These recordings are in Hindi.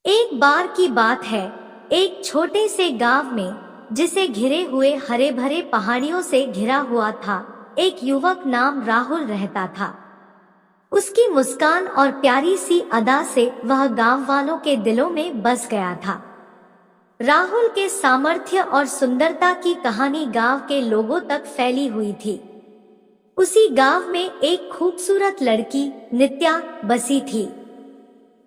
एक बार की बात है, एक छोटे से गांव में, जिसे घिरे हुए हरे भरे पहाड़ियों से घिरा हुआ था, एक युवक नाम राहुल रहता था। उसकी मुस्कान और प्यारी सी अदा से वह गांव वालों के दिलों में बस गया था। राहुल के सामर्थ्य और सुंदरता की कहानी गांव के लोगों तक फैली हुई थी। उसी गांव में एक खूबसूरत लड़की नित्या बसी थी।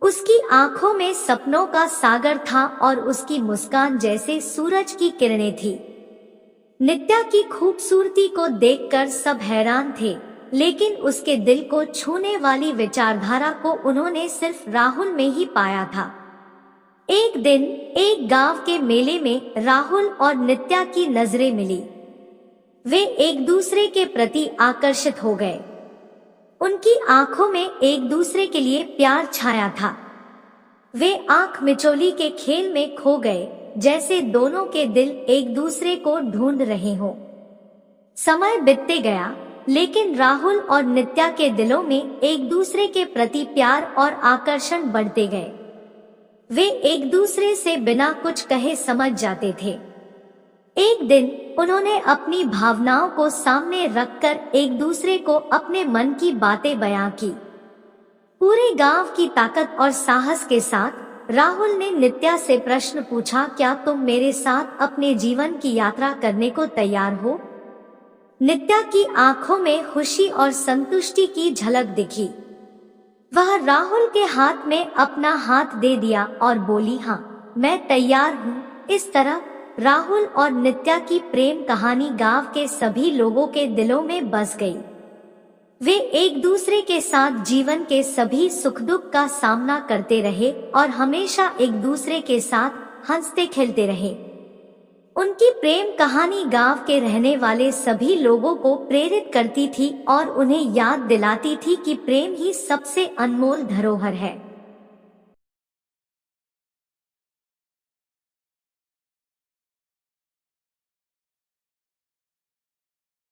उसकी आंखों में सपनों का सागर था और उसकी मुस्कान जैसे सूरज की किरणें थी। नित्या की खूबसूरती को देखकर सब हैरान थे, लेकिन उसके दिल को छूने वाली विचारधारा को उन्होंने सिर्फ राहुल में ही पाया था। एक दिन एक गांव के मेले में राहुल और नित्या की नजरें मिली। वे एक दूसरे के प्रति आकर्षित हो गए। उनकी आंखों में एक दूसरे के लिए प्यार छाया था। वे आंख मिचौली के खेल में खो गए, जैसे दोनों के दिल एक दूसरे को ढूंढ रहे हों। समय बीतते गया, लेकिन राहुल और नित्या के दिलों में एक दूसरे के प्रति प्यार और आकर्षण बढ़ते गए। वे एक दूसरे से बिना कुछ कहे समझ जाते थे। एक दिन उन्होंने अपनी भावनाओं को सामने रखकर एक दूसरे को अपने मन की बातें बयां की। पूरे गांव की ताकत और साहस के साथ राहुल ने नित्या से प्रश्न पूछा, क्या तुम मेरे साथ अपने जीवन की यात्रा करने को तैयार हो? नित्या की आंखों में खुशी और संतुष्टि की झलक दिखी। वह राहुल के हाथ में अपना हाथ दे दिया और बोली, हाँ, मैं तैयार हूँ। इस तरह राहुल और नित्या की प्रेम कहानी गांव के सभी लोगों के दिलों में बस गई। वे एक दूसरे के साथ जीवन के सभी सुख दुख का सामना करते रहे और हमेशा एक दूसरे के साथ हंसते खेलते रहे। उनकी प्रेम कहानी गांव के रहने वाले सभी लोगों को प्रेरित करती थी और उन्हें याद दिलाती थी कि प्रेम ही सबसे अनमोल धरोहर है।